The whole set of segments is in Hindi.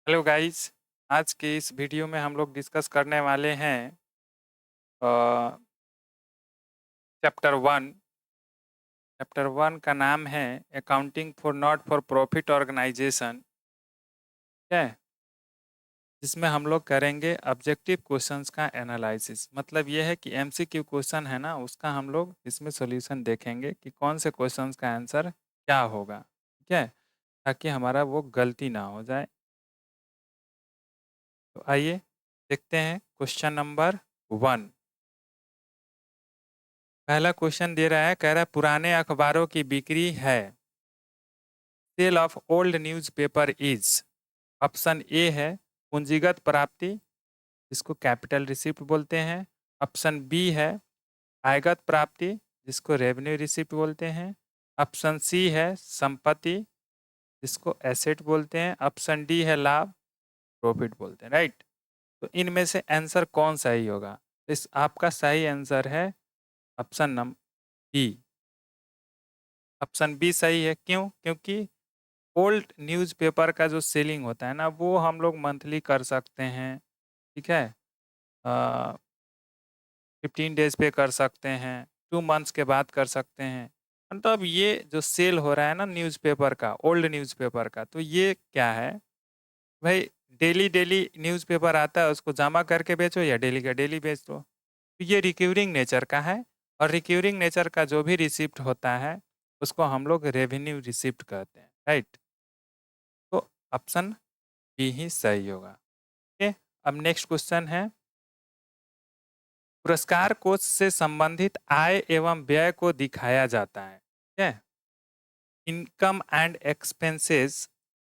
Hello guys. आज के इस वीडियो में हम लोग डिस्कस करने वाले हैं चैप्टर वन। चैप्टर वन का नाम है accounting for not for profit organisation. है जिसमें हम लोग करेंगे ऑब्जेक्टिव क्वेश्चंस का एनालिसिस। मतलब ये है कि एमसीक्यू क्वेश्चन है ना, उसका हम लोग इसमें सॉल्यूशन देखेंगे कि कौन से क्वेश्चंस का आंसर क्या होगा। ठीक है, ताकि हमारा वो गलती ना हो जाए। तो आइए देखते हैं क्वेश्चन नंबर वन। पहला क्वेश्चन दे रहा है, कह रहा है पुराने अखबारों की बिक्री है। Sale of old newspaper is. Option A है पूंजीगत प्राप्ति, जिसको कैपिटल रिसिप्ट बोलते हैं। ऑप्शन बी है आयगत प्राप्ति, जिसको रेवेन्यू रिसिप्ट बोलते हैं। ऑप्शन सी है संपत्ति, जिसको एसेट बोलते हैं। ऑप्शन डी है लाभ, प्रॉफिट बोलते हैं। राइट, तो इनमें से आंसर कौन सही होगा? इस आपका सही आंसर है option number B. Option B सही है। क्यों? क्योंकि ओल्ड न्यूज़पेपर का जो सेलिंग होता है ना, वो हम लोग मंथली कर सकते हैं। ठीक है, 15 डेज पे कर सकते हैं, 2 मंथ्स के बाद कर सकते हैं। मतलब ये जो सेल हो रहा है ना न्यूज़पेपर का, ओल्ड न्यूज़पेपर का, तो ये क्या है भाई? डेली डेली न्यूज़पेपर आता है, उसको जमा करके बेचो या डेली का डेली बेच दो। तो ये रिक्यूरिंग नेचर का है, और रिक्यूरिंग नेचर का जो भी रिसिप्ट होता है उसको हम लोग रेवेन्यू रिसिप्ट कहते हैं। राइट, तो ऑप्शन बी ही सही होगा। ओके, अब नेक्स्ट क्वेश्चन है, पुरस्कार कोष से संबंधित आय एवं व्यय को दिखाया जाता है। ठीक है, income and expenses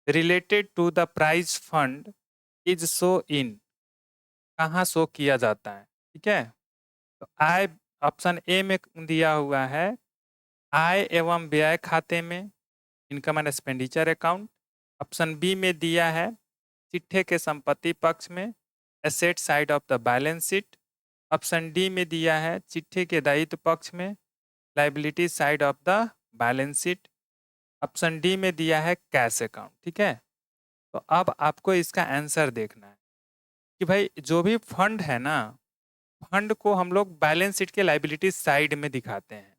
related to the prize fund is show in. कहाँ शो किया जाता है? ठीक है, तो आय ऑप्शन ए में दिया हुआ है आय एवं व्यय खाते में, income and expenditure account. Option B में दिया है चिट्ठे के संपत्ति पक्ष में, asset side of the balance sheet. Option D में दिया है चिट्ठे के दायित्व पक्ष में, liability side of the balance sheet. Option D में दिया है कैश अकाउंट। ठीक है, तो अब आपको इसका आंसर देखना है कि भाई जो भी फंड है ना, फंड को हम लोग बैलेंस शीट के लाइबिलिटी साइड में दिखाते हैं।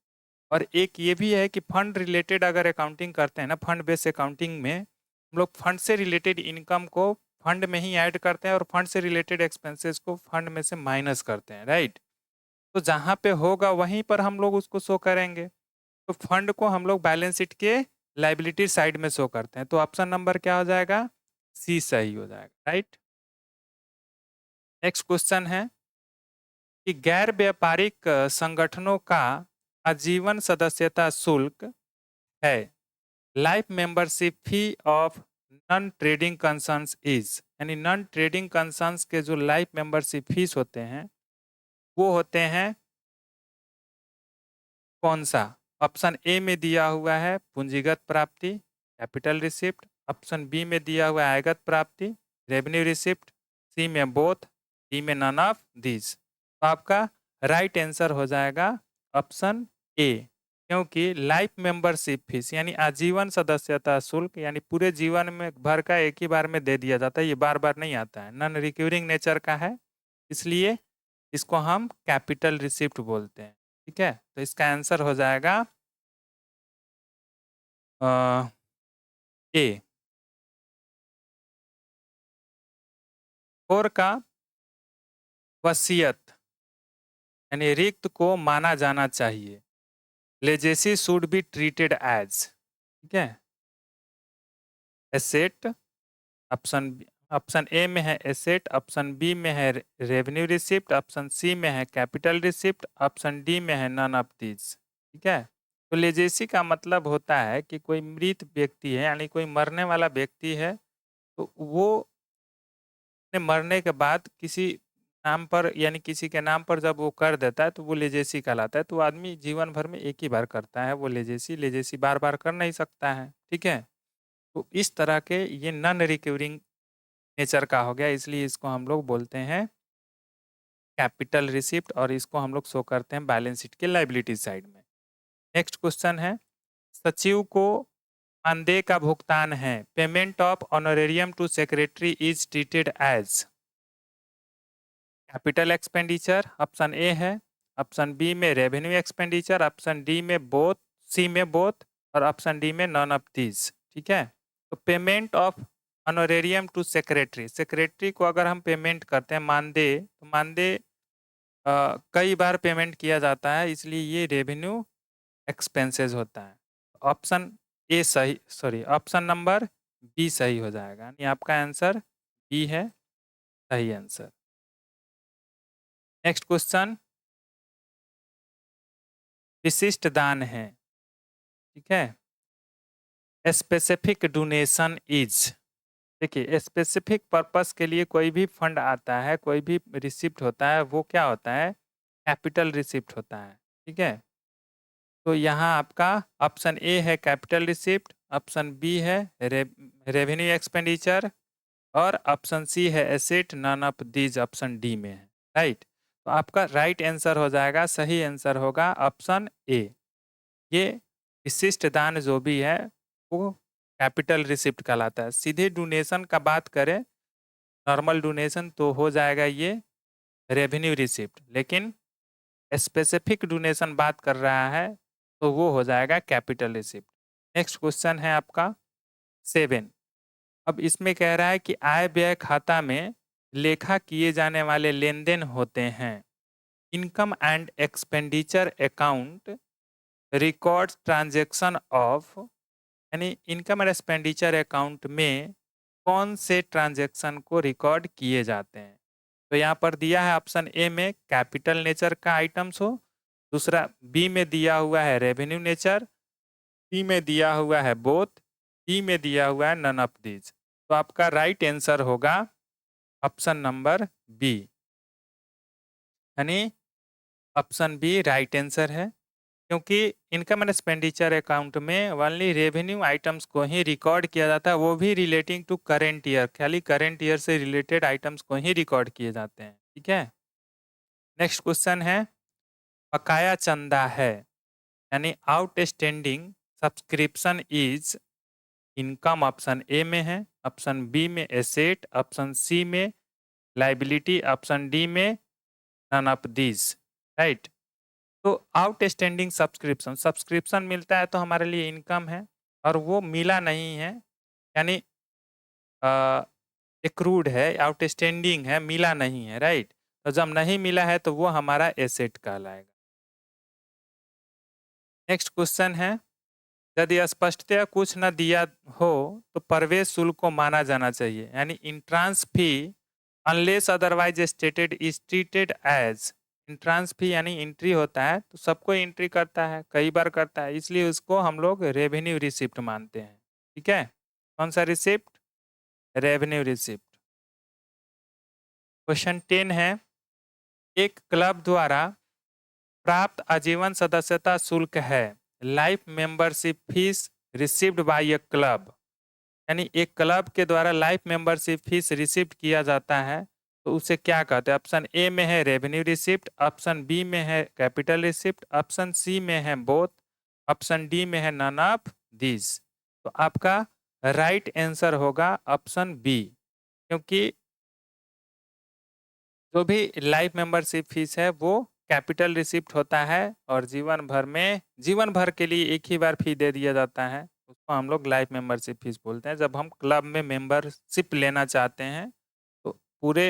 और एक ये भी है कि फंड रिलेटेड अगर अकाउंटिंग करते हैं ना, फंड बेस्ड अकाउंटिंग में हम लोग फंड से रिलेटेड इनकम को फंड में ही ऐड करते हैं और फंड से रिलेटेड एक्सपेंसेस को फंड में से माइनस करते हैं। राइट, तो जहाँ पे होगा वहीं पर हम लोग उसको शो करेंगे। तो फंड को हम लोग बैलेंस शीट के लाइबिलिटी साइड में शो करते हैं। तो ऑप्शन नंबर क्या हो जाएगा? सी सही हो जाएगा। राइट, नेक्स्ट क्वेश्चन है कि गैर व्यापारिक संगठनों का आजीवन सदस्यता शुल्क है। Life membership fee of non trading concerns is. यानी नॉन ट्रेडिंग कंसर्न्स के जो लाइफ मेंबरशिप फीस होते हैं वो होते हैं कौन सा? ऑप्शन ए में दिया हुआ है पूंजीगत प्राप्ति, कैपिटल रिसिप्ट। ऑप्शन बी में दिया हुआ है आयगत प्राप्ति, रेवेन्यू रिसिप्ट। सी में बोथ, डी में नन ऑफ दिस। तो आपका राइट आंसर हो जाएगा ऑप्शन ए। क्योंकि लाइफ मेंबरशिप फीस यानी आजीवन सदस्यता शुल्क यानी पूरे जीवन में भर का एक ही बार में दे दिया जाता है, ये बार बार नहीं आता है, नॉन रिक्यूरिंग नेचर का है, इसलिए इसको हम कैपिटल रिसिप्ट बोलते हैं। ठीक है, तो इसका आंसर हो जाएगा ए। फोर का वसीयत यानी रिक्त को माना जाना चाहिए। Legacy should be treated as. ठीक है, एसेट। ऑप्शन ऑप्शन ए में है एसेट, ऑप्शन बी में है रेवेन्यू रिसिप्ट, ऑप्शन सी में है कैपिटल रिसिप्ट, ऑप्शन डी में है नन ऑफ दीज। ठीक है, तो लेजेसी का मतलब होता है कि कोई मृत व्यक्ति है यानी कोई मरने वाला व्यक्ति है, तो वो अपने मरने के बाद किसी नाम पर यानी किसी के नाम पर जब वो कर देता है तो वो लेजेसी कहलाता है। तो आदमी जीवन भर में एक ही बार करता है वो लेजेसी, लेजेसी बार बार कर नहीं सकता है। ठीक है, तो इस तरह के ये नॉन रिकवरिंग नेचर का हो गया, इसलिए इसको हम लोग बोलते हैं कैपिटल रिसिप्ट, और इसको हम लोग शो करते हैं बैलेंस शीट के लाइबिलिटी साइड में। नेक्स्ट क्वेश्चन है, सचिव को मानदेय का भुगतान है। Payment of honorarium to secretary is treated as capital expenditure, option A है। ऑप्शन बी में रेवेन्यू एक्सपेंडिचर, ऑप्शन डी में बोथ, सी में बोथ, और ऑप्शन डी में नॉन ऑफ दीज। ठीक है, तो payment of honorarium to secretary, secretary को अगर हम पेमेंट करते हैं मानदेय, तो मानदेय कई बार पेमेंट किया जाता है, इसलिए ये रेवेन्यू एक्सपेंसेस होता है। ऑप्शन ए सही, सॉरी ऑप्शन नंबर बी सही हो जाएगा, यानी आपका आंसर बी है सही आंसर। नेक्स्ट क्वेश्चन, विशिष्ट दान है। ठीक है, स्पेसिफिक डोनेशन इज, देखिए स्पेसिफिक पर्पस के लिए कोई भी फंड आता है, कोई भी रिसिप्ट होता है, वो क्या होता है, कैपिटल रिसिप्ट होता है। ठीक है, तो यहाँ आपका ऑप्शन ए है कैपिटल रिसिप्ट, ऑप्शन बी है रेवेन्यू एक्सपेंडिचर, और ऑप्शन सी है asset, none of these option D में है। राइट, तो आपका राइट आंसर हो जाएगा, सही आंसर होगा ऑप्शन ए। ये विशिष्ट दान जो भी है वो कैपिटल रिसिप्ट कहलाता है। सीधे डोनेशन का बात करें, नॉर्मल डोनेशन, तो हो जाएगा ये रेवेन्यू रिसिप्ट, लेकिन स्पेसिफिक डोनेशन बात कर रहा है तो वो हो जाएगा कैपिटल रिसिप्ट। नेक्स्ट क्वेश्चन है आपका 7। अब इसमें कह रहा है कि आय व्यय खाता में लेखा किए जाने वाले लेन देन होते हैं। Income and expenditure account records transaction of, यानी इनकम एंड एक्सपेंडिचर अकाउंट में कौन से ट्रांजैक्शन को रिकॉर्ड किए जाते हैं। तो यहाँ पर दिया है ऑप्शन ए में कैपिटल नेचर का आइटम्स हो, दूसरा बी में दिया हुआ है रेवेन्यू नेचर, सी में दिया हुआ है बोथ, डी में दिया हुआ है नन ऑफ दीज। तो आपका राइट आंसर होगा ऑप्शन नंबर बी, यानी ऑप्शन बी राइट आंसर है, क्योंकि इनकम एंड एक्सपेंडिचर अकाउंट में ओनली रेवेन्यू आइटम्स को ही रिकॉर्ड किया जाता है, वो भी रिलेटिंग टू करेंट ईयर, खाली करेंट ईयर से रिलेटेड आइटम्स को ही रिकॉर्ड किए जाते हैं। ठीक है, नेक्स्ट क्वेश्चन है बकाया चंदा है, यानी outstanding subscription is income, option A में है, ऑप्शन बी में एसेट, ऑप्शन सी में लाइबिलिटी, ऑप्शन डी में नन ऑफ दीज। राइट, तो आउटस्टैंडिंग सब्सक्रिप्शन, सब्सक्रिप्शन मिलता है तो हमारे लिए इनकम है, और वो मिला नहीं है, यानी एक्रूड है, आउटस्टैंडिंग है, मिला नहीं है। राइट, तो जब नहीं मिला है तो वो हमारा एसेट कहलाएगा। नेक्स्ट क्वेश्चन है, यदि स्पष्टतया कुछ न दिया हो तो प्रवेश शुल्क को माना जाना चाहिए, यानी entrance fee unless otherwise stated is treated as, entrance fee यानी एंट्री होता है तो सबको एंट्री करता है, कई बार करता है, इसलिए उसको हम लोग रेवेन्यू रिसिप्ट मानते हैं। ठीक है, कौन सा रिसिप्ट, रेवेन्यू रिसिप्ट। क्वेश्चन 10 है, एक क्लब द्वारा प्राप्त आजीवन सदस्यता शुल्क है life membership fees received by a club, यानी एक क्लब के द्वारा लाइफ मेंबरशिप फीस रिसीव किया जाता है तो उसे क्या कहते हैं। ऑप्शन ए में है रेवेन्यू रिसिप्ट, ऑप्शन बी में है कैपिटल रिसिप्ट, ऑप्शन सी में है बोथ, ऑप्शन डी में है नन ऑफ दीज। तो आपका राइट आंसर होगा ऑप्शन बी, क्योंकि जो भी लाइफ मेंबरशिप फीस है वो कैपिटल रिसिप्ट होता है, और जीवन भर में, जीवन भर के लिए एक ही बार फी दे दिया जाता है, उसको हम लोग लाइफ मेंबरशिप फीस बोलते हैं। जब हम क्लब में मेंबरशिप लेना चाहते हैं तो पूरे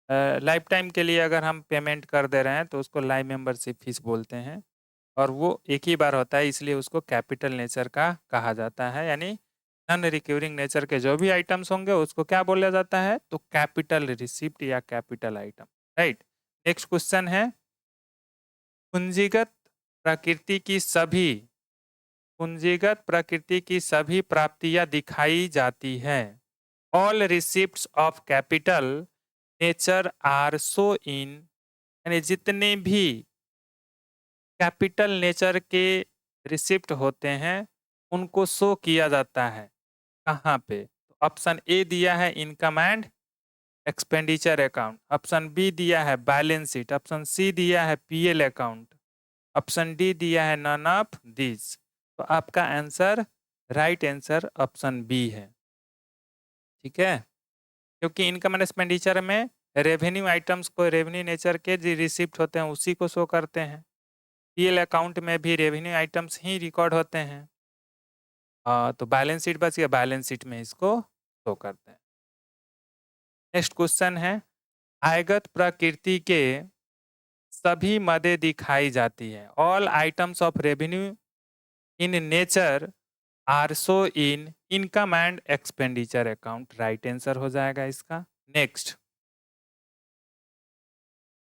लाइफ टाइम के लिए अगर हम पेमेंट कर दे रहे हैं तो उसको लाइफ मेंबरशिप फीस बोलते हैं, और वो एक ही बार होता है, इसलिए उसको कैपिटल नेचर का कहा जाता है, यानी नॉन रिक्यूरिंग नेचर के जो भी आइटम्स होंगे उसको क्या बोला जाता है, तो कैपिटल रिसिप्ट या capital item. Right, next question है, पूंजीगत प्रकृति की सभी, पूंजीगत प्रकृति की सभी प्राप्तियां दिखाई जाती है। All receipts of capital nature are सो इन, यानी जितने भी कैपिटल नेचर के रिसिप्ट होते हैं उनको शो किया जाता है कहाँ पे। ऑप्शन ए दिया है income and expenditure account, option B दिया है बैलेंस शीट, ऑप्शन सी दिया है पीएल अकाउंट, ऑप्शन डी दिया है नन ऑफ दिस। तो आपका answer right answer option B है। ठीक है, क्योंकि इनकम एंड एक्सपेंडिचर में रेवेन्यू आइटम्स को रेवेन्यू नेचर के जो रिसिप्ट होते हैं उसी को शो करते हैं। पीएल अकाउंट में भी रेवेन्यू आइटम्स ही रिकॉर्ड होते हैं। तो बैलेंस शीट बच गया, बैलेंस शीट में इसको शो करते हैं। नेक्स्ट क्वेश्चन है, आयगत प्रकृति के सभी मदें दिखाई जाती है। All items of revenue in nature are so in income and expenditure account. Right answer हो जाएगा इसका। नेक्स्ट,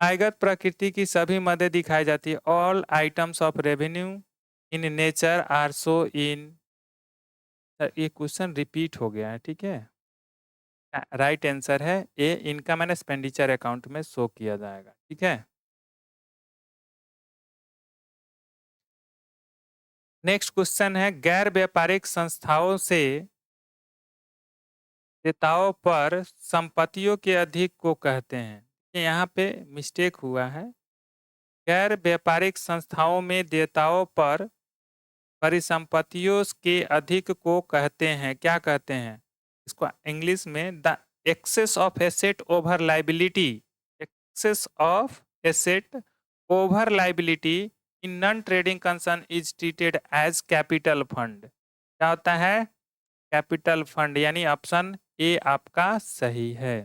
आयगत प्रकृति की सभी मदें दिखाई जाती है। All items of revenue in nature are सो इन, ये क्वेश्चन रिपीट हो गया है, ठीक है। राइट आंसर है ए, इनकम एंड एक्सपेंडिचर अकाउंट में शो किया जाएगा। ठीक है, नेक्स्ट क्वेश्चन है, गैर व्यापारिक संस्थाओं से देयताओं पर संपत्तियों के अधिक को कहते हैं। यहाँ पे मिस्टेक हुआ है। गैर व्यापारिक संस्थाओं में देयताओं पर परिसंपत्तियों के अधिक को कहते हैं, क्या कहते हैं इसको इंग्लिश में? The excess of asset over liability. Excess of asset over liability in non trading concern is treated as capital fund. क्या होता है? कैपिटल फंड, यानी ऑप्शन ए आपका सही है।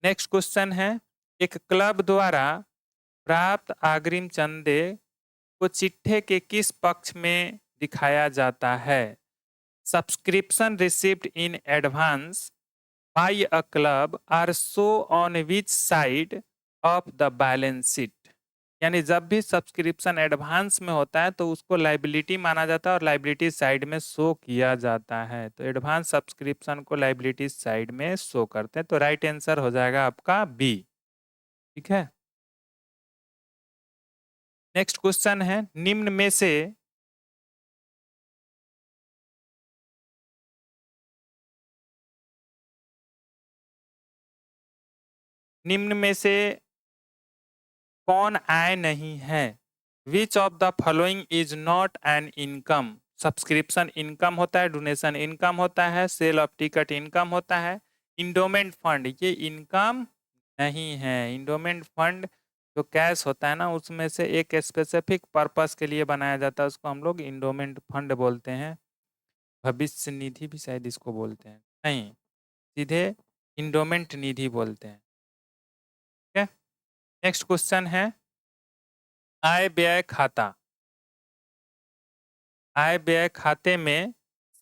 नेक्स्ट क्वेश्चन है, एक क्लब द्वारा प्राप्त अग्रिम चंदे को चिट्ठे के किस पक्ष में दिखाया जाता है? Subscription received in advance by a club are show on which side of the balance sheet. यानी जब भी सब्सक्रिप्शन एडवांस में होता है तो उसको लाइबिलिटी माना जाता है और लाइबिलिटी साइड में शो किया जाता है। तो एडवांस सब्सक्रिप्शन को लाइबिलिटी साइड में शो करते हैं। तो राइट आंसर हो जाएगा आपका बी। ठीक है, नेक्स्ट क्वेश्चन है, निम्न में से कौन आय नहीं है? Which of the following is not an income? Subscription income होता है, डोनेशन इनकम होता है, सेल ऑफ टिकट इनकम होता है, इंडोमेंट फंड ये इनकम नहीं है। इंडोमेंट फंड जो कैश होता है ना, उसमें से एक स्पेसिफिक पर्पस के लिए बनाया जाता है, उसको हम लोग इंडोमेंट फंड बोलते हैं। भविष्य निधि भी शायद इसको बोलते हैं, नहीं सीधे इंडोमेंट निधि बोलते हैं। ठीक है, नेक्स्ट क्वेश्चन है, आय व्यय खाता। आय व्यय खाते में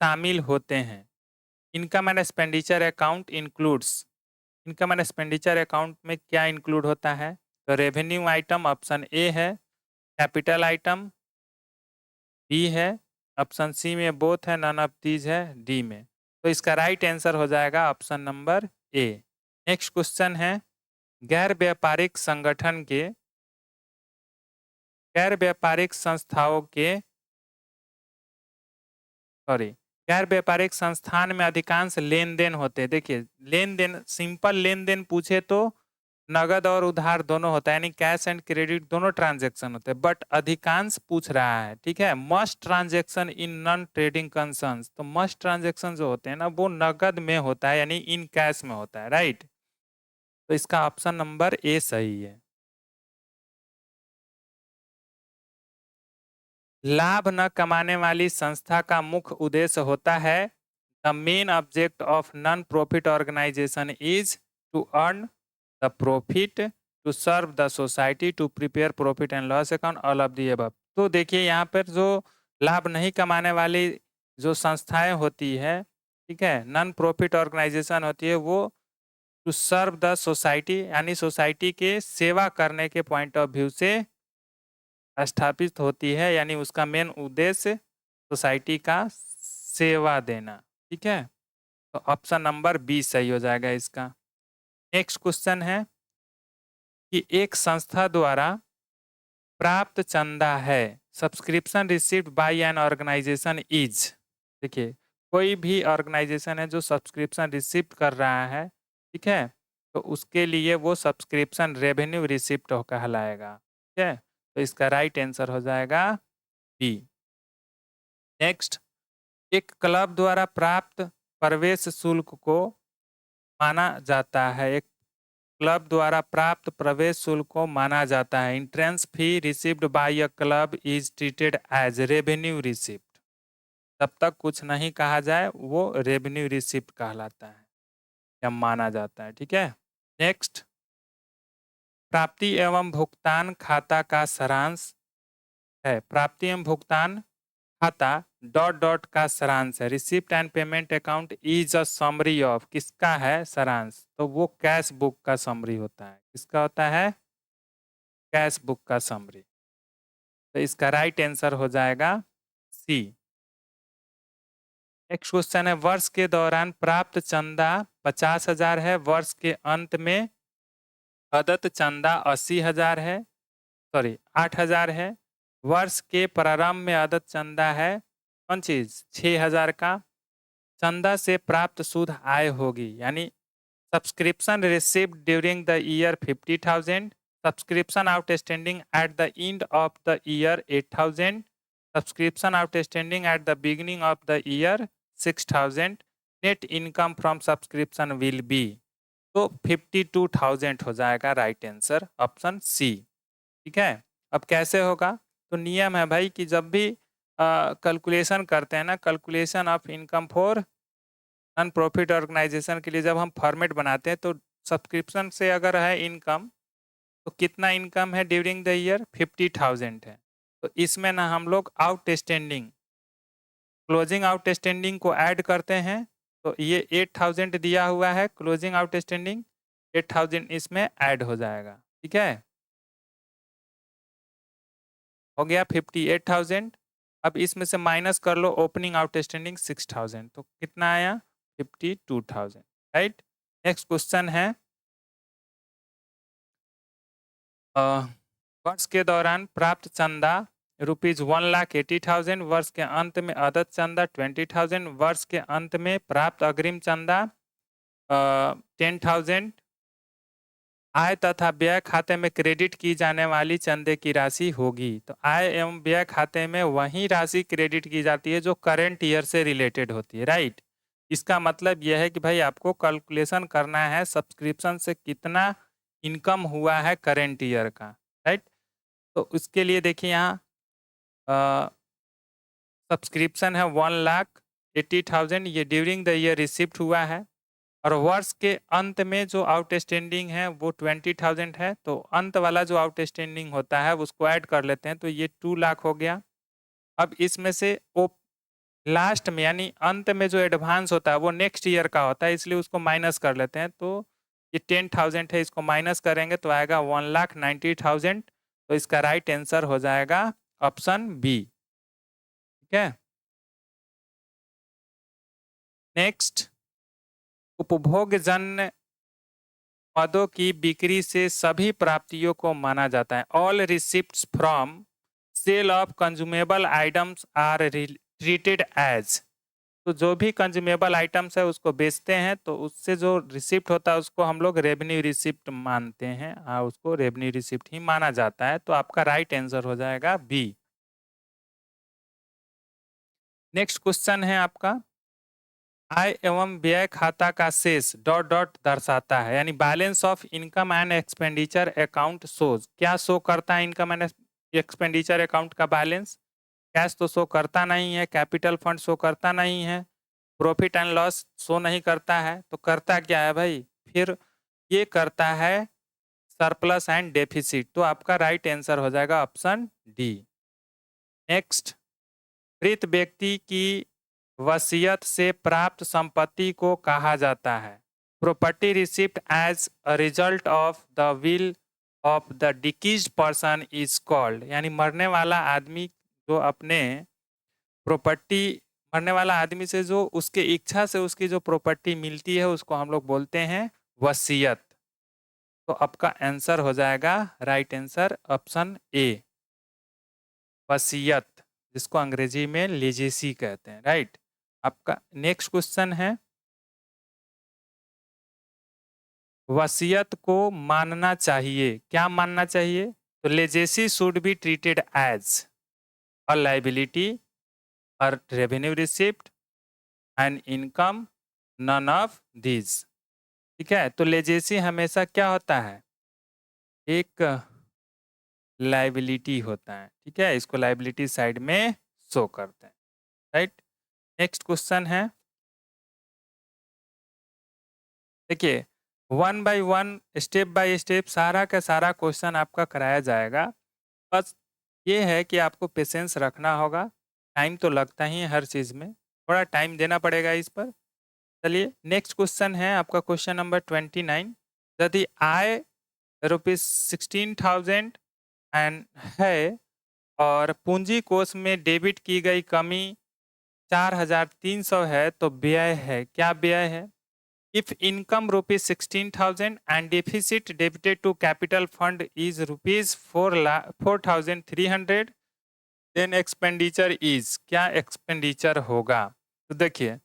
शामिल होते हैं। Income and expenditure account includes. Income and expenditure account में क्या इंक्लूड होता है? तो रेवेन्यू आइटम ऑप्शन ए है, कैपिटल आइटम बी है, ऑप्शन सी में बोथ है, नन ऑफ दीज है डी में। तो इसका राइट आंसर हो जाएगा ऑप्शन नंबर ए। नेक्स्ट क्वेश्चन है, गैर व्यापारिक संगठन के, गैर व्यापारिक संस्थाओं के सॉरी गैर व्यापारिक संस्थान में अधिकांश लेन देन होते हैं। देखिए लेन देन, सिंपल लेन देन पूछे तो नगद और उधार दोनों होता है, यानी कैश एंड क्रेडिट दोनों ट्रांजैक्शन होते हैं, बट अधिकांश पूछ रहा है। ठीक है, must transaction in non trading concerns, तो मस्ट ट्रांजैक्शन जो होते हैं ना वो नगद में होता है, यानी इन कैश में होता है। राइट, तो इसका ऑप्शन नंबर ए सही है। लाभ न कमाने वाली संस्था का मुख्य उद्देश्य होता है, the main object of non profit organisation is to earn the profit, to serve the society, to prepare profit and loss account, all of the above. तो देखिए यहाँ पर जो लाभ नहीं कमाने वाली जो संस्थाएं होती है, ठीक है, नॉन प्रॉफिट ऑर्गेनाइजेशन होती है, वो टू सर्व द सोसाइटी, यानी सोसाइटी के सेवा करने के पॉइंट ऑफ व्यू से स्थापित होती है, यानी उसका मेन उद्देश्य सोसाइटी का सेवा देना। ठीक है, तो ऑप्शन नंबर बी सही हो जाएगा इसका। नेक्स्ट क्वेश्चन है कि एक संस्था द्वारा प्राप्त चंदा है, subscription received by an organisation is. देखिए कोई भी ऑर्गेनाइजेशन है जो सब्सक्रिप्शन रिसीव कर रहा है, ठीक है, तो उसके लिए वो सब्सक्रिप्शन रेवेन्यू रिसिप्ट कहलाएगा। ठीक है, तो इसका राइट आंसर हो जाएगा बी। नेक्स्ट, एक क्लब द्वारा प्राप्त प्रवेश शुल्क को माना जाता है, एक क्लब द्वारा प्राप्त प्रवेश शुल्क को माना जाता है। Entrance fee received by a club is treated as revenue receipt. तब तक कुछ नहीं कहा जाए, वो रेवेन्यू रिसिप्ट कहलाता है या माना जाता है। ठीक है। नेक्स्ट, प्राप्ति एवं भुगतान खाता का सारांश है। प्राप्ति एवं भुगतान खाता डॉट डॉट का सारांश है। Receipt and payment account is a summary of, किसका है सारांश? तो वो कैश बुक का समरी होता है। किसका होता है? कैश बुक का समरी। तो इसका राइट आंसर हो जाएगा सी। नेक्स्ट क्वेश्चन है, वर्ष के दौरान प्राप्त चंदा 50,000 है, वर्ष के अंत में अदत्त चंदा 80,000 है, सॉरी 8,000 है। वर्ष के प्रारंभ में अदत्त चंदा है कौन चीज? 6,000 का। चंदा से प्राप्त शुद्ध आय होगी, यानी subscription received during the year 50,000, subscription outstanding at the end of the year 8,000, subscription outstanding at the beginning of the year 6,000, net income from subscription will be. तो 52,000 हो जाएगा राइट आंसर, ऑप्शन सी। ठीक है। अब कैसे होगा? तो नियम है भाई कि जब भी कैलकुलेशन करते हैं ना, calculation of income for non profit organisation के लिए जब हम फॉर्मेट बनाते हैं, तो सब्सक्रिप्शन से अगर है इनकम, तो कितना इनकम है ड्यूरिंग द ईयर? 50,000 है। तो इसमें ना हम लोग आउटस्टैंडिंग, क्लोजिंग आउटस्टैंडिंग को ऐड करते हैं। तो ये 8,000 दिया हुआ है, क्लोजिंग आउटस्टैंडिंग 8,000 इसमें ऐड हो जाएगा। ठीक है, हो गया 58,000। अब इसमें से माइनस कर लो ओपनिंग आउटस्टैंडिंग 6,000, तो कितना आया? 52,000। राइट। नेक्स्ट क्वेश्चन है, वर्ष के दौरान प्राप्त चंदा ₹1,80,000, वर्ष के अंत में अदत्त चंदा 20,000, वर्ष के अंत में प्राप्त अग्रिम चंदा 10,000। आय तथा व्यय खाते में क्रेडिट की जाने वाली चंदे की राशि होगी। तो आय एवं व्यय खाते में वही राशि क्रेडिट की जाती है जो करंट ईयर से रिलेटेड होती है। राइट। इसका मतलब यह है कि भाई आपको कैलकुलेशन करना है सब्सक्रिप्शन से कितना इनकम हुआ है करंट ईयर का। राइट। तो उसके लिए देखिए यहाँ सब्सक्रिप्शन है 1,80,000, ये ड्यूरिंग द ईयर रिसिप्ट हुआ है। और वर्ष के अंत में जो आउटस्टैंडिंग है वो 20,000 है। तो अंत वाला जो आउटस्टैंडिंग होता है उसको ऐड कर लेते हैं, तो ये 2 लाख हो गया। अब इसमें से वो लास्ट में यानी अंत में जो एडवांस होता है वो नेक्स्ट ईयर का होता है, इसलिए उसको माइनस कर लेते हैं। तो ये 10,000 है, इसको माइनस करेंगे तो आएगा 1,90,000। तो इसका राइट आंसर हो जाएगा ऑप्शन बी। ठीक है। नेक्स्ट, उपभोगजन्य पदों की बिक्री से सभी प्राप्तियों को माना जाता है। All receipts from sale of consumable items are treated as. तो जो भी कंज्यूमेबल आइटम्स है उसको बेचते हैं, तो उससे जो रिसिप्ट होता है उसको हम लोग रेवेन्यू रिसिप्ट मानते हैं, उसको रेवेन्यू रिसिप्ट ही माना जाता है। तो आपका राइट आंसर हो जाएगा बी। नेक्स्ट क्वेश्चन है आपका, आय एवं व्यय खाता का शेष डॉट डॉट दर्शाता है, यानी balance of income and expenditure account shows. क्या शो करता है इनकम एंड एक्सपेंडिचर अकाउंट का बैलेंस? कैश तो शो करता नहीं है, कैपिटल फंड शो करता नहीं है, प्रॉफिट एंड लॉस शो नहीं करता है, तो करता क्या है भाई? फिर ये करता है सरप्लस एंड डेफिसिट। तो आपका राइट आंसर हो जाएगा ऑप्शन डी। नेक्स्ट, मृत व्यक्ति की वसीयत से प्राप्त संपत्ति को कहा जाता है। Property receipt as a result of the will of the deceased person is called, यानी मरने वाला आदमी जो अपने प्रॉपर्टी, मरने वाला आदमी से जो उसके इच्छा से उसकी जो प्रॉपर्टी मिलती है उसको हम लोग बोलते हैं वसीयत। तो आपका आंसर हो जाएगा राइट आंसर ऑप्शन ए, वसीयत, जिसको अंग्रेजी में लेजेसी कहते हैं। राइट। आपका नेक्स्ट क्वेश्चन है, वसीयत को मानना चाहिए, क्या मानना चाहिए? तो legacy should be treated as. a liability, a revenue receipt, an income, none of these। ठीक है, तो लेजेसी हमेशा क्या होता है, एक लाइबिलिटी होता है। ठीक है, इसको लाइबिलिटी साइड में शो करते हैं। राइट, नेक्स्ट क्वेश्चन है, देखिए one by one step by step सारा का सारा क्वेश्चन आपका कराया जाएगा। बस ये है कि आपको पेशेंस रखना होगा, टाइम तो लगता ही है हर चीज़ में, थोड़ा टाइम देना पड़ेगा इस पर। चलिए नेक्स्ट क्वेश्चन है आपका क्वेश्चन नंबर 29। यदि आय ₹16,000 एंड है और पूंजी कोष में डेबिट की गई कमी 4,300 है तो व्यय है, क्या व्यय है? If income rupees 16,000 and deficit debited to capital fund is rupees 4,300, then expenditure is, क्या एक्सपेंडिचर होगा? तो देखिए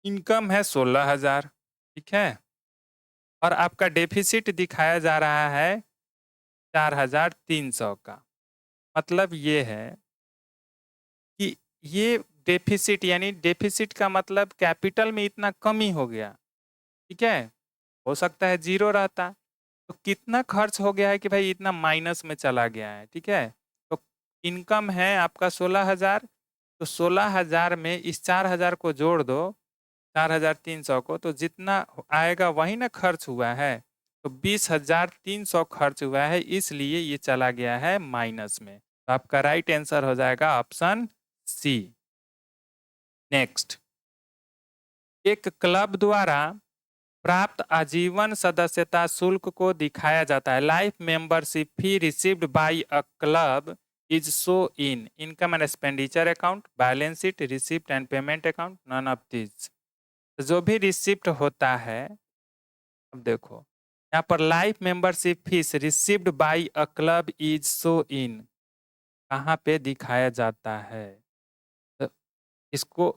इनकम है 16,000, ठीक है, और आपका डेफिसिट दिखाया जा रहा है 4,300 का। मतलब ये है कि ये डेफिसिट, यानी डेफिसिट का मतलब कैपिटल में इतना कमी हो गया। ठीक है, हो सकता है जीरो रहता, तो कितना खर्च हो गया है कि भाई इतना माइनस में चला गया है। ठीक है, तो इनकम है आपका 16,000, तो 16,000 में इस 4,000 को जोड़ दो, 4,300 को, तो जितना आएगा वही ना खर्च हुआ है, तो 20,300 खर्च हुआ है, इसलिए ये चला गया है माइनस में। तो आपका राइट आंसर हो जाएगा ऑप्शन सी। नेक्स्ट, एक क्लब द्वारा प्राप्त आजीवन सदस्यता शुल्क को दिखाया जाता है। Life membership fee received by a club is show in income and expenditure account, balance sheet, receipt and payment account, none of this. जो भी रिसिप्ट होता है, अब देखो यहाँ पर life membership fees received by a club is show in कहाँ पे दिखाया जाता है? तो इसको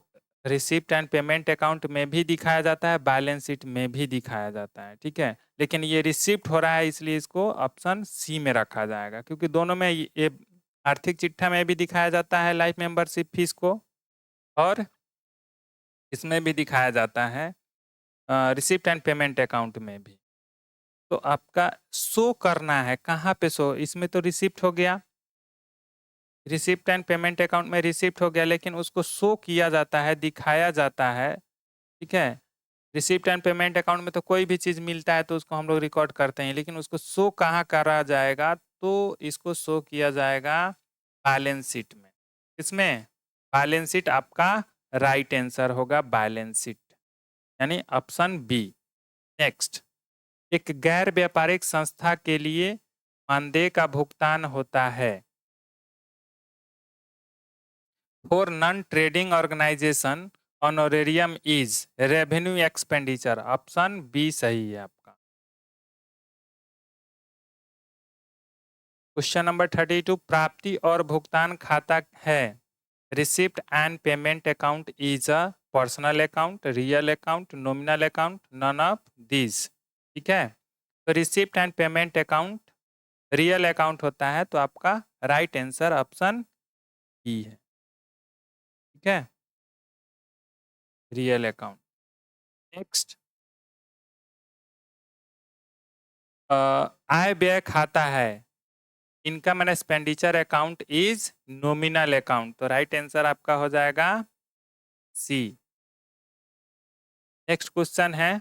रिसिप्ट एंड पेमेंट अकाउंट में भी दिखाया जाता है, बैलेंस शीट में भी दिखाया जाता है। ठीक है, लेकिन ये रिसिप्ट हो रहा है इसलिए इसको ऑप्शन सी में रखा जाएगा, क्योंकि दोनों में ये आर्थिक चिट्ठा में भी दिखाया जाता है लाइफ मेंबरशिप फीस को, और इसमें भी दिखाया जाता है रिसिप्ट एंड पेमेंट अकाउंट में भी। तो आपका शो करना है कहाँ पे शो, इसमें तो रिसिप्ट हो गया, रिसिप्ट एंड पेमेंट अकाउंट में रिसिप्ट हो गया, लेकिन उसको शो किया जाता है, दिखाया जाता है। ठीक है, रिसिप्ट एंड पेमेंट अकाउंट में तो कोई भी चीज़ मिलता है तो उसको हम लोग रिकॉर्ड करते हैं, लेकिन उसको शो कहाँ करा जाएगा? तो इसको शो किया जाएगा बैलेंस शीट में। इसमें बैलेंस शीट आपका राइट आंसर होगा, बैलेंस शीट, यानी ऑप्शन बी। नेक्स्ट, एक गैर व्यापारिक संस्था के लिए मानदेय का भुगतान होता है। For non trading organisation honorarium is revenue expenditure, option B सही है आपका। क्वेश्चन नंबर 32, प्राप्ति और भुगतान खाता है। Receipt and payment account is a personal account, real account, nominal account, none of this. ठीक है, तो receipt and payment account real account होता है, तो आपका राइट आंसर ऑप्शन ई है। ठीक है, रियल अकाउंट। नेक्स्ट, आय व्यय खाता है। Income and expenditure account is nominal account, तो राइट आंसर आपका हो जाएगा सी। नेक्स्ट क्वेश्चन है,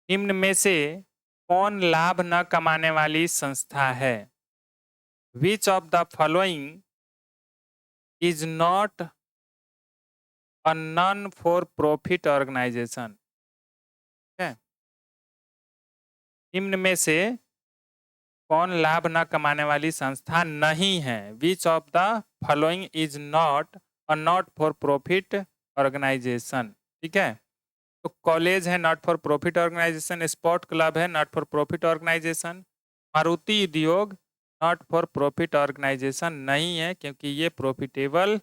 निम्न में से कौन लाभ न कमाने वाली संस्था है? Which of the following is not a non for profit organisation? निम्न में से कौन लाभ न कमाने वाली संस्था नहीं है? Which of the following is not a not for profit organisation. ठीक है, तो कॉलेज है not for profit organisation, sport club है not for profit organisation, Maruti Udyog not for profit organisation नहीं है, क्योंकि ये प्रॉफिटेबल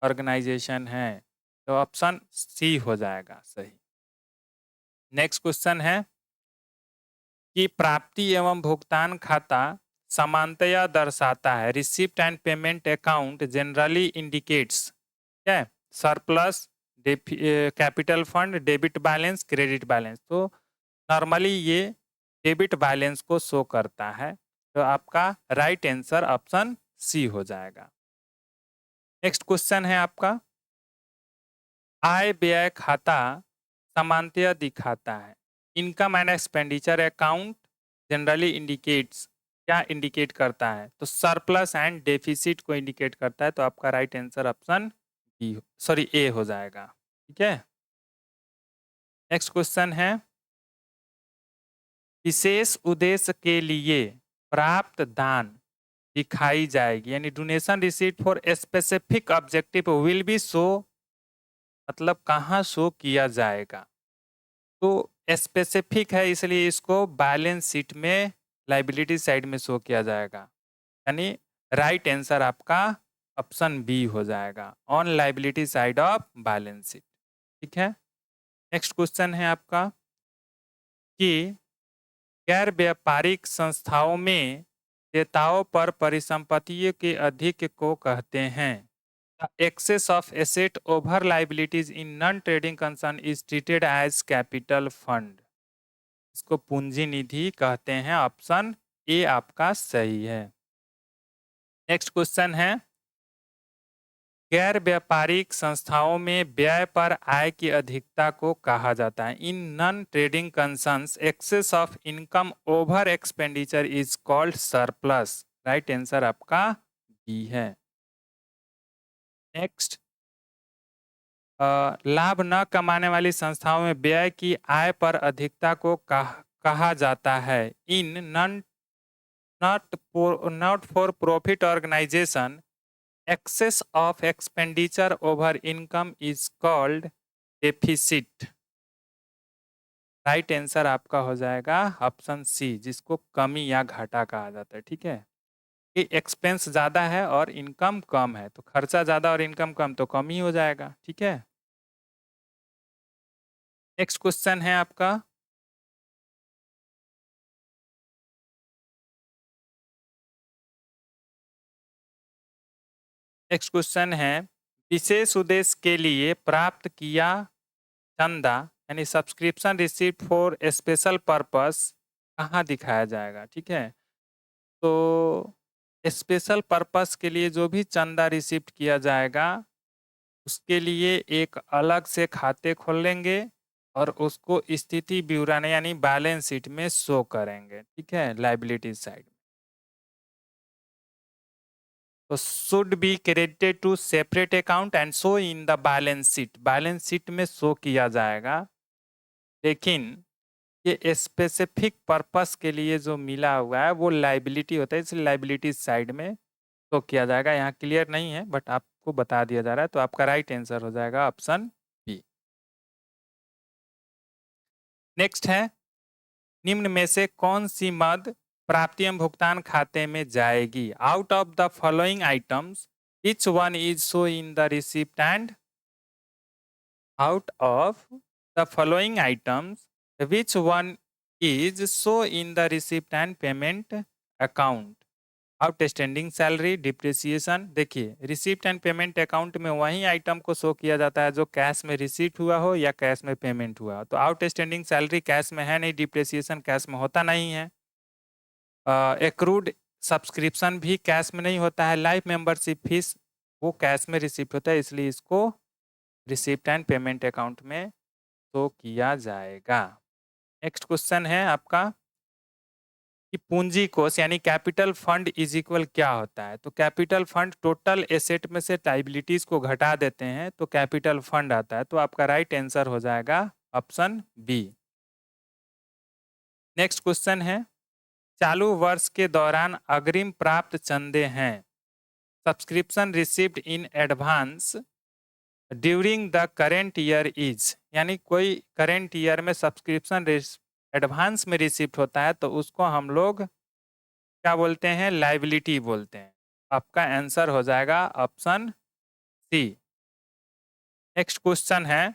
ऑर्गेनाइजेशन है, तो ऑप्शन सी हो जाएगा सही। नेक्स्ट क्वेश्चन है कि प्राप्ति एवं भुगतान खाता समानतया दर्शाता है। Receipt and payment account generally indicates क्या है, surplus, capital fund, debit balance, credit balance. तो नॉर्मली ये डेबिट बैलेंस को शो करता है। तो आपका राइट आंसर ऑप्शन सी हो जाएगा। नेक्स्ट क्वेश्चन है आपका, आय व्यय खाता समानतया दिखाता है। Income and expenditure account generally indicates क्या इंडिकेट करता है, तो सरप्लस एंड डेफिसिट को इंडिकेट करता है। तो आपका right answer option B sorry A हो जाएगा। ठीक है, नेक्स्ट क्वेश्चन है, विशेष उद्देश्य के लिए प्राप्त दान दिखाई जाएगी, यानी donation receipt for specific objective will be show, मतलब कहाँ शो किया जाएगा। तो स्पेसिफिक है इसलिए इसको बैलेंस शीट में लाइबिलिटी साइड में शो किया जाएगा, यानी राइट आंसर आपका ऑप्शन बी हो जाएगा, on liability side of balance sheet. ठीक है, नेक्स्ट क्वेश्चन है आपका कि गैर व्यापारिक संस्थाओं में देयताओं पर परिसंपत्तियों के अधिक को कहते हैं। Excess of asset over liabilities in non trading concern is treated as capital fund. इसको पूंजी निधि कहते हैं। ऑप्शन ए आपका सही है। नेक्स्ट क्वेश्चन है, गैर व्यापारिक संस्थाओं में व्यय पर आय की अधिकता को कहा जाता है। In non trading concerns excess of income over expenditure is called surplus. Right answer आपका बी है। नेक्स्ट, लाभ न कमाने वाली संस्थाओं में व्यय की आय पर अधिकता को कहा जाता है। In not for profit organisation excess of expenditure over income is called deficit. Right answer आपका हो जाएगा ऑप्शन सी, जिसको कमी या घाटा कहा जाता है। ठीक है, कि एक्सपेंस ज़्यादा है और इनकम कम है, तो खर्चा ज़्यादा और इनकम कम तो कम ही हो जाएगा। ठीक है, नेक्स्ट क्वेश्चन है आपका, नेक्स्ट क्वेश्चन है, विशेष उद्देश्य के लिए प्राप्त किया चंदा यानी subscription receipt for special purpose कहाँ दिखाया जाएगा। ठीक है, तो स्पेशल पर्पस के लिए जो भी चंदा रिसीप्ट किया जाएगा उसके लिए एक अलग से खाते खोलेंगे और उसको स्थिति विवरण यानी बैलेंस शीट में शो करेंगे। ठीक है, लाइबिलिटी साइड में। तो should be credited to separate account and show in the balance sheet. Balance sheet में शो किया जाएगा, लेकिन ये स्पेसिफिक पर्पस के लिए जो मिला हुआ है वो लाइबिलिटी होता है, इसलिए लाइबिलिटी साइड में शो किया जाएगा। यहाँ क्लियर नहीं है बट आपको बता दिया जा रहा है। तो आपका राइट आंसर हो जाएगा ऑप्शन बी। नेक्स्ट है, निम्न में से कौन सी मद प्राप्ति एवं भुगतान खाते में जाएगी। Out of the following items which one is show in the receipt and out of the following items which one is show in the receipt and payment account. Outstanding salary, depreciation. देखिए, रिसिप्ट एंड पेमेंट अकाउंट में वही आइटम को शो किया जाता है जो कैश में रिसीट हुआ हो या कैश में पेमेंट हुआ हो। तो आउटस्टैंडिंग सैलरी कैश में है नहीं, डिप्रिसिएशन कैश में होता नहीं है, एक्रूड सब्सक्रिप्शन भी कैश में नहीं होता है, लाइफ मेंबरशिप फीस वो कैश में रिसिप्ट होता है, इसलिए इसको रिसिप्ट एंड पेमेंट अकाउंट में शो किया जाएगा। नेक्स्ट क्वेश्चन है आपका कि पूंजी कोष यानी कैपिटल फंड इज इक्वल क्या होता है। तो कैपिटल फंड टोटल एसेट में से लायबिलिटीज को घटा देते हैं तो कैपिटल फंड आता है। तो आपका राइट आंसर हो जाएगा ऑप्शन बी। नेक्स्ट क्वेश्चन है, चालू वर्ष के दौरान अग्रिम प्राप्त चंदे हैं। Subscription received in advance during the current year is, यानी कोई करेंट ईयर में सब्सक्रिप्शन एडवांस में रिसिप्ट होता है तो उसको हम लोग क्या बोलते हैं, लाइबिलिटी बोलते हैं। आपका आंसर हो जाएगा ऑप्शन सी। नेक्स्ट क्वेश्चन है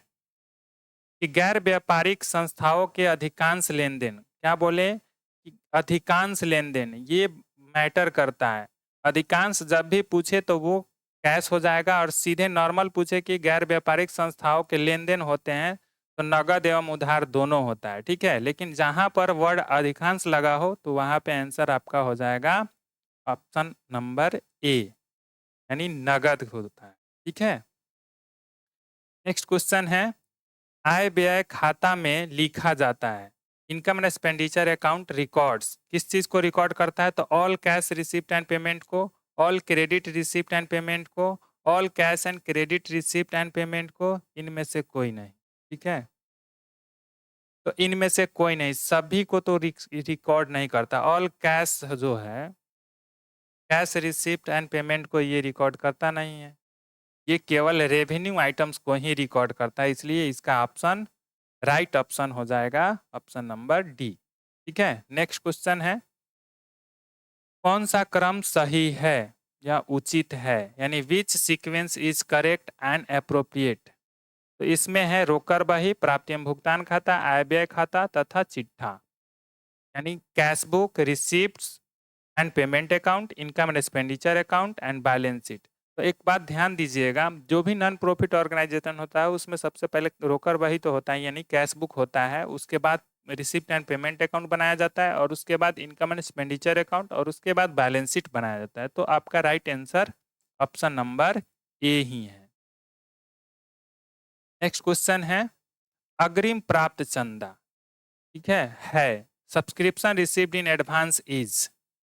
कि गैर व्यापारिक संस्थाओं के अधिकांश लेन देन, क्या बोले कि अधिकांश लेन देन, ये मैटर करता है। अधिकांश जब भी पूछे तो वो कैश हो जाएगा, और सीधे नॉर्मल पूछे कि गैर व्यापारिक संस्थाओं के लेन देन होते हैं तो नगद एवं उधार दोनों होता है, ठीक है। लेकिन जहां पर वर्ड अधिकांश लगा हो तो वहां पे आंसर आपका हो जाएगा ऑप्शन नंबर ए, यानी नगद होता है, ठीक है। नेक्स्ट क्वेश्चन है, आय व्यय खाता में लिखा जाता है। Income and expenditure account records किस चीज को रिकॉर्ड करता है? तो all cash receipt and payment को, all credit receipt and payment को, all cash and credit receipt and payment को, इनमें से कोई नहीं, ठीक है। तो इनमें से कोई नहीं, सभी को तो रिकॉर्ड नहीं करता। ऑल कैश जो है, कैश रिसिप्ट एंड पेमेंट को ये रिकॉर्ड करता नहीं है, ये केवल रेवेन्यू आइटम्स को ही रिकॉर्ड करता है, इसलिए इसका ऑप्शन राइट ऑप्शन हो जाएगा ऑप्शन नंबर डी, ठीक है। नेक्स्ट क्वेश्चन है, कौन सा क्रम सही है या उचित है, यानी विच sequence is correct and appropriate. तो इसमें है रोकड़ बही, प्राप्ति एवं भुगतान खाता, आय व्यय खाता तथा चिट्ठा, यानी cash book, receipts and payment account, income and expenditure account and balance sheet. तो एक बात ध्यान दीजिएगा, जो भी नॉन प्रॉफिट ऑर्गेनाइजेशन होता है उसमें सबसे पहले रोकड़ बही तो होता है, यानी कैश बुक होता है, उसके बाद रिसिप्ट एंड पेमेंट अकाउंट बनाया जाता है, और उसके बाद इनकम एंड एक्सपेंडिचर अकाउंट, और उसके बाद बैलेंस शीट बनाया जाता है। तो आपका right answer option number A ही है। नेक्स्ट क्वेश्चन है, अग्रिम प्राप्त चंदा, ठीक है subscription received in advance is.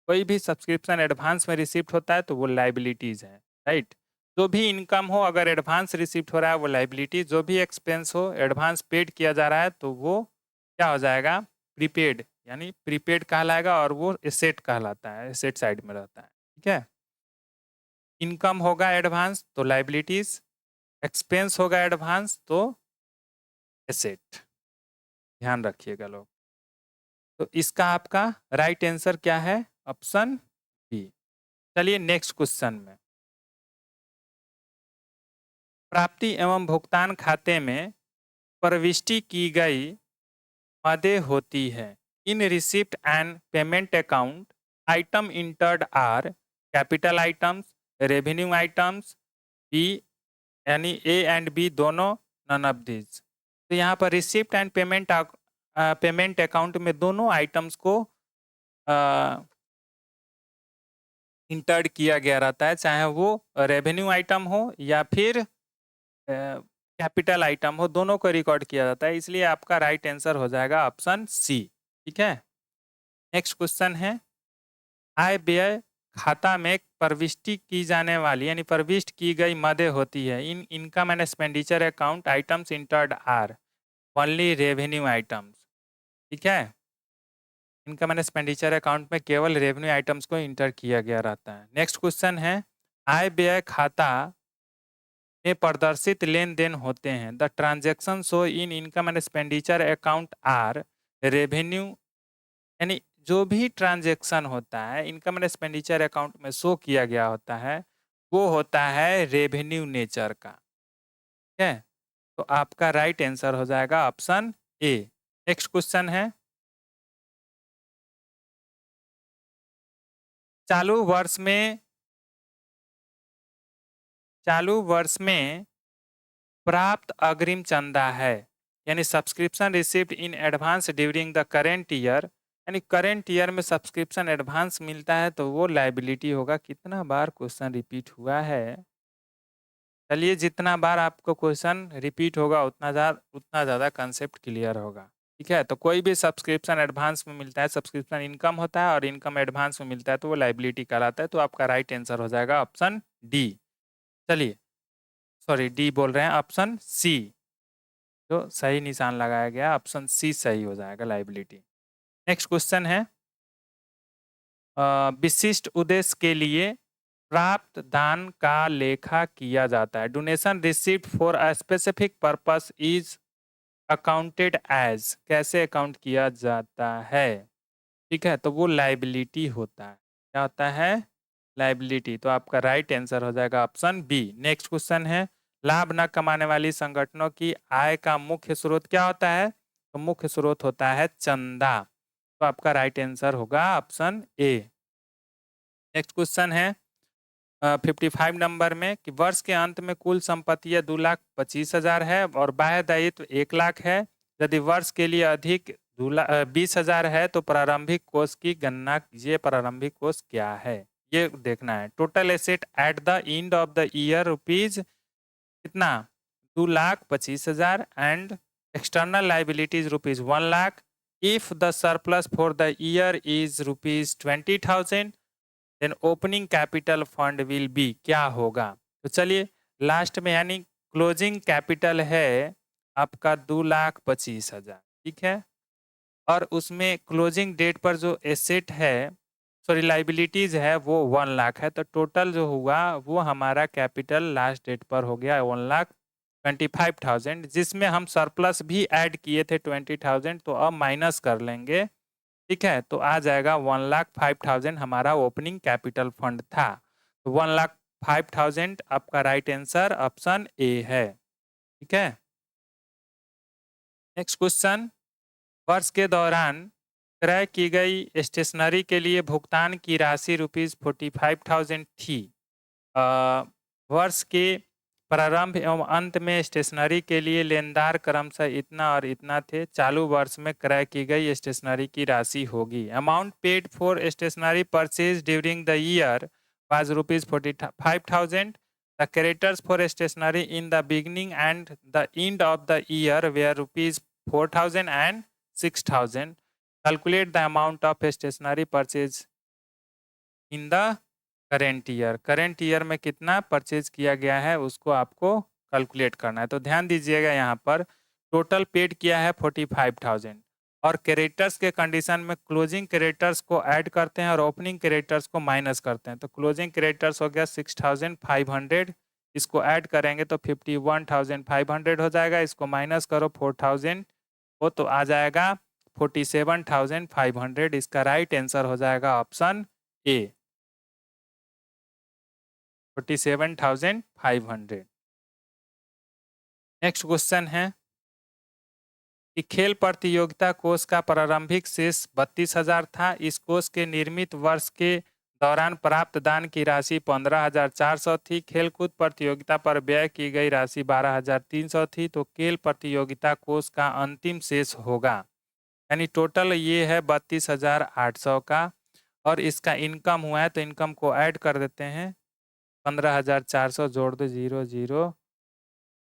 कोई भी सब्सक्रिप्शन एडवांस में रिसिप्ट होता है तो वो लाइबिलिटीज है, राइट। जो भी इनकम हो अगर एडवांस रिसिप्ट हो रहा है वो लाइबिलिटी, जो भी एक्सपेंस हो एडवांस पेड किया जा रहा है तो वो क्या हो जाएगा, प्रीपेड, यानी प्रीपेड कहलाएगा, और वो एसेट कहलाता है, एसेट साइड में रहता है, ठीक है। इनकम होगा एडवांस तो लाइबिलिटीज, एक्सपेंस होगा एडवांस तो एसेट, ध्यान रखिएगा लोग। तो इसका आपका राइट आंसर क्या है, ऑप्शन बी। चलिए नेक्स्ट क्वेश्चन में, प्राप्ति एवं भुगतान खाते में प्रविष्टि की गई मदें होती है। In receipt and payment account item entered are capital items, revenue items, B, यानी ए एंड बी दोनों, नन ऑफ दिस। तो यहाँ पर रिसिप्ट एंड पेमेंट अकाउंट में दोनों आइटम्स को इंटर्ड किया गया रहता है, चाहे वो रेवेन्यू आइटम हो या फिर कैपिटल आइटम हो, दोनों को रिकॉर्ड किया जाता है, इसलिए आपका राइट आंसर हो जाएगा ऑप्शन सी, ठीक है। नेक्स्ट क्वेश्चन है, आय व्यय खाता में प्रविष्टि की जाने वाली यानी प्रविष्ट की गई मदें होती है। In income and expenditure account items entered are only revenue items, ठीक है। इनकम एंड एक्सपेंडिचर अकाउंट में केवल रेवेन्यू आइटम्स को इंटर किया गया रहता है। नेक्स्ट क्वेश्चन है, आय व्यय खाता में प्रदर्शित लेन देन होते हैं। The transaction show in income and expenditure account are revenue, यानी जो भी ट्रांजेक्शन होता है इनकम एंड एक्सपेंडिचर अकाउंट में शो किया गया होता है वो होता है रेवेन्यू नेचर का, ठीक है। तो आपका राइट आंसर हो जाएगा ऑप्शन ए। नेक्स्ट क्वेश्चन है, चालू वर्ष में प्राप्त अग्रिम चंदा है, यानी subscription receipt in advance during the current year, यानी करेंट ईयर में सब्सक्रिप्शन एडवांस मिलता है तो वो लाइबिलिटी होगा। कितना बार क्वेश्चन रिपीट हुआ है, चलिए जितना बार आपको क्वेश्चन रिपीट होगा उतना ज़्यादा कंसेप्ट क्लियर होगा, ठीक है। तो कोई भी सब्सक्रिप्शन एडवांस में मिलता है, सब्सक्रिप्शन इनकम होता है और इनकम एडवांस में मिलता है तो वो लाइबिलिटी कहलाता है। तो आपका राइट आंसर हो जाएगा ऑप्शन डी, चलिए सॉरी डी बोल रहे हैं, ऑप्शन सी, जो सही निशान लगाया गया ऑप्शन सी सही हो जाएगा लाइबिलिटी। नेक्स्ट क्वेश्चन है, विशिष्ट उद्देश्य के लिए प्राप्त दान का लेखा किया जाता है। Donation received for a specific purpose is accounted as, कैसे अकाउंट किया जाता है, ठीक है। तो वो लाइबिलिटी होता है, क्या होता है, लाइबिलिटी। तो आपका राइट आंसर हो जाएगा ऑप्शन बी। नेक्स्ट क्वेश्चन है, लाभ न कमाने वाली संगठनों की आय का मुख्य स्रोत क्या होता है? तो मुख्य स्रोत होता है चंदा। तो आपका राइट आंसर होगा ऑप्शन ए। नेक्स्ट क्वेश्चन है 55 नंबर में कि वर्ष के अंत में कुल संपत्तियां 2,25,000 है और बाह्य दायित्व 1,00,000 है। यदि वर्ष के लिए अधिक 20,000 है तो प्रारंभिक कोष की गणना कीजिए। प्रारंभिक कोष क्या है ये देखना है। Total asset at the end of the year rupees कितना 2,25,000 and external liabilities rupees 1,00,000। If the surplus for the year is rupees 20,000 then opening capital fund will be क्या होगा। तो चलिए लास्ट में यानी क्लोजिंग कैपिटल है आपका 2,25,000 ठीक है, और उसमें क्लोजिंग डेट पर जो एसेट है सॉरी लाइबिलिटीज है वो 1,00,000 है। तो टोटल जो हुआ वो हमारा कैपिटल लास्ट डेट पर हो गया 1,25,000, जिसमें हम सरप्लस भी ऐड किए थे 20,000, तो अब माइनस कर लेंगे ठीक है। तो आ जाएगा 1,05,000 हमारा ओपनिंग कैपिटल फंड था। तो 1,05,000 आपका राइट आंसर ऑप्शन ए है ठीक है। नेक्स्ट क्वेश्चन, वर्ष के दौरान क्रय की गई स्टेशनरी के लिए भुगतान की राशि रुपीज 45,000 थी। वर्ष के प्रारंभ एवं अंत में स्टेशनरी के लिए लेनदार क्रमशः इतना और इतना थे। चालू वर्ष में क्रय की गई स्टेशनरी की राशि होगी। Amount paid for stationery purchase during the year was rupees 45,000। The creditors for stationery in the beginning and the end of the year were rupees 4,000 and 6,000। Calculate the amount of stationery purchase in the current year. Current year में कितना परचेज किया गया है उसको आपको कैलकुलेट करना है। तो ध्यान दीजिएगा यहाँ पर टोटल पेड किया है 45,000 और क्रेडिटर्स के कंडीशन में क्लोजिंग क्रेडिटर्स को ऐड करते हैं और ओपनिंग क्रेडिटर्स को माइनस करते हैं। तो क्लोजिंग क्रेडिटर्स हो गया 6,500, इसको ऐड करेंगे तो 51,500 हो जाएगा। इसको माइनस करो 4,000 वो तो आ जाएगा 47,500। इसका राइट आंसर हो जाएगा ऑप्शन ए 47,500। नेक्स्ट क्वेश्चन है कि खेल प्रतियोगिता कोष का प्रारंभिक शेष 32,000 था। इस कोष के निर्मित वर्ष के दौरान प्राप्त दान की राशि 15,400 थी। खेलकूद प्रतियोगिता पर व्यय की गई राशि 12,300 थी। तो खेल प्रतियोगिता कोष का अंतिम शेष होगा यानी टोटल ये है 32,800 का और इसका इनकम हुआ है तो इनकम को ऐड कर देते हैं। 15,400 जोड़ दो 0 0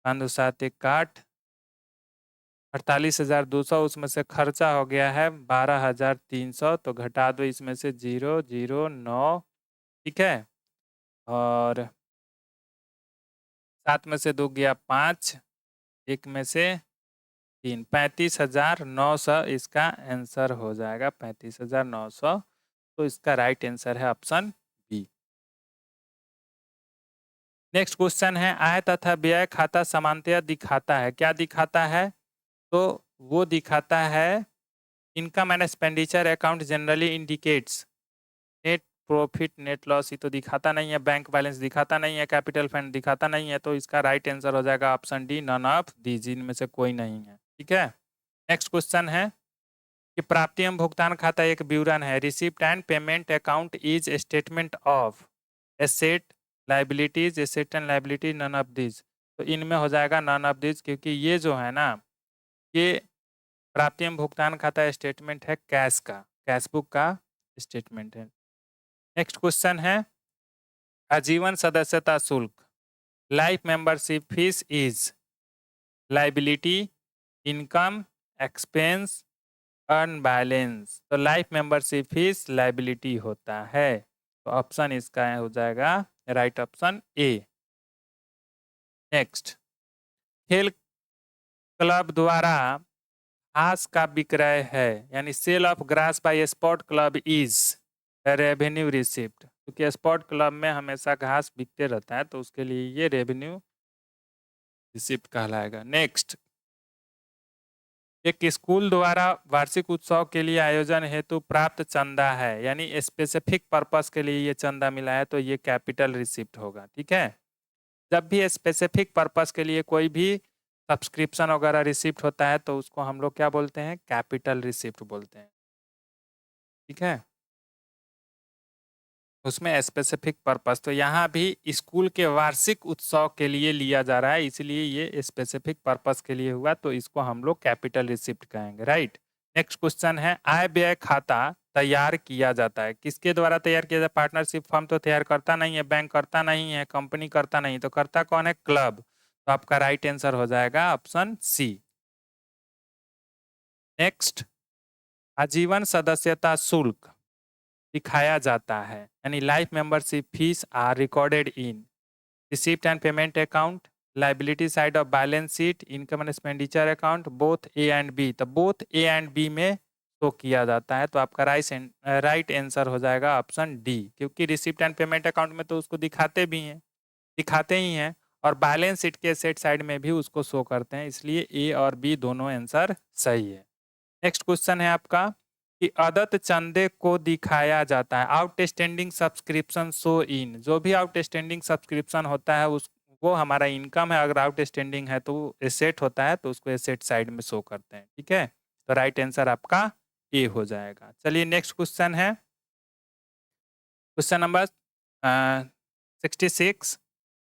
5 7 1 48,200 उसमें से खर्चा हो गया है 12,300 तो घटा दो इसमें से 0 0 9 ठीक है, और 7 में से 2 गया 5, 1 में से 3, 35,900 इसका आंसर हो जाएगा 35,900। तो इसका राइट आंसर है ऑप्शन बी। नेक्स्ट क्वेश्चन है आय तथा व्यय खाता समानतया दिखाता है। क्या दिखाता है? तो वो दिखाता है income and expenditure account generally indicates net profit net loss, ये तो दिखाता नहीं है। बैंक बैलेंस दिखाता नहीं है। कैपिटल फंड दिखाता नहीं है। तो इसका राइट आंसर हो जाएगा option D none of these, इनमें से कोई नहीं है ठीक है। नेक्स्ट क्वेश्चन है कि प्राप्ति एवं भुगतान खाता एक विवरण है। Receipt and payment account is statement of asset liabilities asset and liability none of this. तो इनमें हो जाएगा नन ऑफ दिस क्योंकि ये जो है ना ये प्राप्ति एवं भुगतान खाता स्टेटमेंट है कैश का, कैश बुक का स्टेटमेंट है। नेक्स्ट क्वेश्चन है आजीवन सदस्यता शुल्क life membership fee is liability income expense earn balance. तो लाइफ मेंबरशिप फीस लाइबिलिटी होता है। तो ऑप्शन इसका हो जाएगा राइट ऑप्शन ए। नेक्स्ट, खेल क्लब द्वारा घास का विक्रय है यानी sale of grass by sport club is revenue receipt, क्योंकि स्पोर्ट क्लब में हमेशा घास बिकते रहता है तो उसके लिए ये रेवेन्यू रिसिप्ट कहलाएगा। नेक्स्ट, एक स्कूल द्वारा वार्षिक उत्सव के लिए आयोजन हेतु प्राप्त चंदा है यानी स्पेसिफिक पर्पस के लिए ये चंदा मिला है तो ये कैपिटल रिसिप्ट होगा ठीक है। जब भी स्पेसिफिक पर्पस के लिए कोई भी सब्सक्रिप्शन वगैरह रिसिप्ट होता है तो उसको हम लोग क्या बोलते हैं? कैपिटल रिसिप्ट बोलते हैं ठीक है। उसमें स्पेसिफिक पर्पस, तो यहाँ भी स्कूल के वार्षिक उत्सव के लिए लिया जा रहा है, इसलिए ये स्पेसिफिक पर्पस के लिए हुआ, तो इसको हम लोग कैपिटल रिसिप्ट कहेंगे, राइट। नेक्स्ट क्वेश्चन है, आय व्यय खाता तैयार किया जाता है, किसके द्वारा तैयार किया जाता है? पार्टनरशिप फर्म तो तैयार करता नहीं है, बैंक करता नहीं है, कंपनी करता नहीं, तो करता कौन है? क्लब। तो आपका राइट आंसर हो जाएगा ऑप्शन सी। नेक्स्ट, आजीवन सदस्यता शुल्क दिखाया जाता है, यानी life membership fee are recorded in receipt and payment account, liability side of balance sheet, income and expenditure account, both A and B. तो बोथ ए एंड बी में शो किया जाता है, तो आपका राइट आंसर हो जाएगा ऑप्शन डी, क्योंकि रिसिप्ट एंड पेमेंट अकाउंट में तो उसको दिखाते ही हैं, और बैलेंस शीट के सेट साइड में भी उसको शो करते हैं, इसलिए ए और बी दोनों आंसर सही है। नेक्स्ट क्वेश्चन है आपका कि अदत्त चंदे को दिखाया जाता है, आउटस्टैंडिंग सब्सक्रिप्शन शो इन, जो भी आउटस्टैंडिंग सब्सक्रिप्शन होता है उस वो हमारा इनकम है, अगर आउटस्टैंडिंग है तो एसेट होता है, तो उसको एसेट साइड में शो करते हैं, ठीक है। तो राइट आंसर आपका ए हो जाएगा। चलिए नेक्स्ट क्वेश्चन है, क्वेश्चन नंबर 66,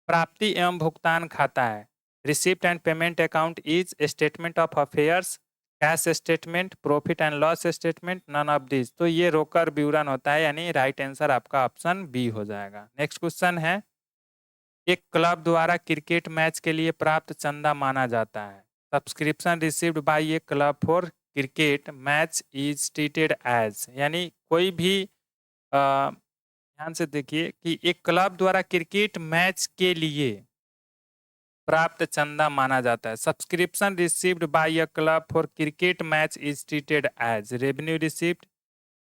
प्राप्ति एवं भुगतान खाता है, receipt and payment account is statement of affairs, cash statement, profit and loss statement, none of this. तो ये रोकर विवरण होता है, यानी राइट आंसर आपका ऑप्शन बी हो जाएगा। नेक्स्ट क्वेश्चन है, एक क्लब द्वारा क्रिकेट मैच के लिए प्राप्त चंदा माना जाता है, subscription received by a club for cricket match is treated as, यानी कोई भी ध्यान से देखिए कि एक क्लब द्वारा क्रिकेट मैच के लिए प्राप्त चंदा माना जाता है, subscription received by a club for cricket match is treated as revenue receipt,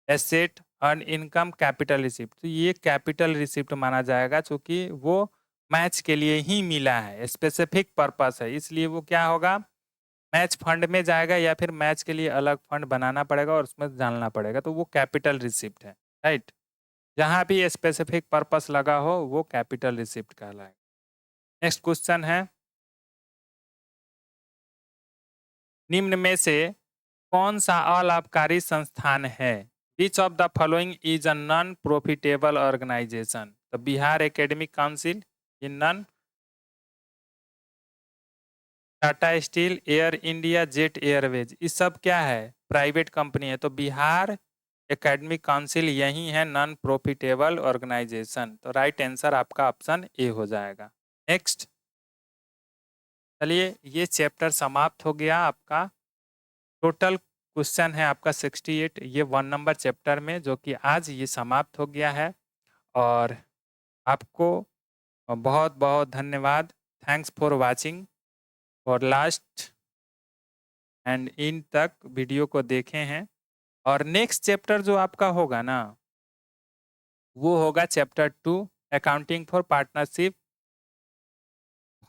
asset, earn income, capital receipt. तो ये कैपिटल रिसिप्ट माना जाएगा, क्योंकि वो मैच के लिए ही मिला है, स्पेसिफिक पर्पस है, इसलिए वो क्या होगा? मैच फंड में जाएगा, या फिर मैच के लिए अलग फंड बनाना पड़ेगा और उसमें डालना पड़ेगा, तो वो कैपिटल रिसिप्ट है, राइट। जहाँ भी स्पेसिफिक पर्पस लगा हो वो कैपिटल रिसिप्ट कहलाएगा। नेक्स्ट क्वेश्चन है, निम्न में से कौन सा अलाभकारी संस्थान है? Which of the following is a non profitable organisation? तो बिहार एकेडमिक काउंसिल, ये non, Tata steel, air India, jet airways, ये सब क्या है? प्राइवेट कंपनी है, तो बिहार एकेडमिक काउंसिल यही है नॉन प्रॉफिटेबल ऑर्गेनाइजेशन, तो राइट आंसर आपका ऑप्शन ए हो जाएगा। नेक्स्ट, चलिए ये चैप्टर समाप्त हो गया आपका। टोटल क्वेश्चन है आपका 68, ये 1 नंबर चैप्टर में, जो कि आज ये समाप्त हो गया है। और आपको बहुत बहुत धन्यवाद, thanks for watching for last and in तक वीडियो को देखे हैं। और नेक्स्ट चैप्टर जो आपका होगा ना, वो होगा chapter 2, accounting for partnership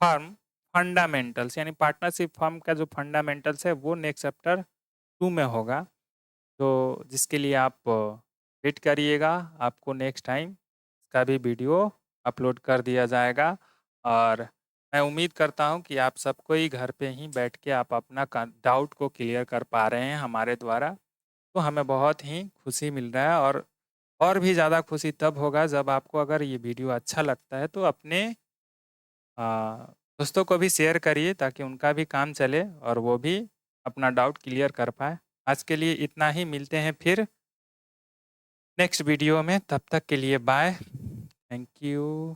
firm fundamentals, यानी पार्टनरशिप फर्म का जो फंडामेंटल्स है वो नेक्स्ट चैप्टर 2 में होगा। तो जिसके लिए आप वेट करिएगा, आपको नेक्स्ट टाइम इसका भी वीडियो अपलोड कर दिया जाएगा। और मैं उम्मीद करता हूं कि आप सबको ही घर पे ही बैठ के आप अपना डाउट को क्लियर कर पा रहे हैं हमारे द्वारा, तो हमें बहुत ही खुशी मिल रहा है। और भी ज़्यादा खुशी तब होगा जब आपको अगर ये वीडियो अच्छा लगता है तो अपने दोस्तों को भी शेयर करिए, ताकि उनका भी काम चले और वो भी अपना डाउट क्लियर कर पाए। आज के लिए इतना ही, मिलते हैं फिर नेक्स्ट वीडियो में, तब तक के लिए बाय, थैंक यू।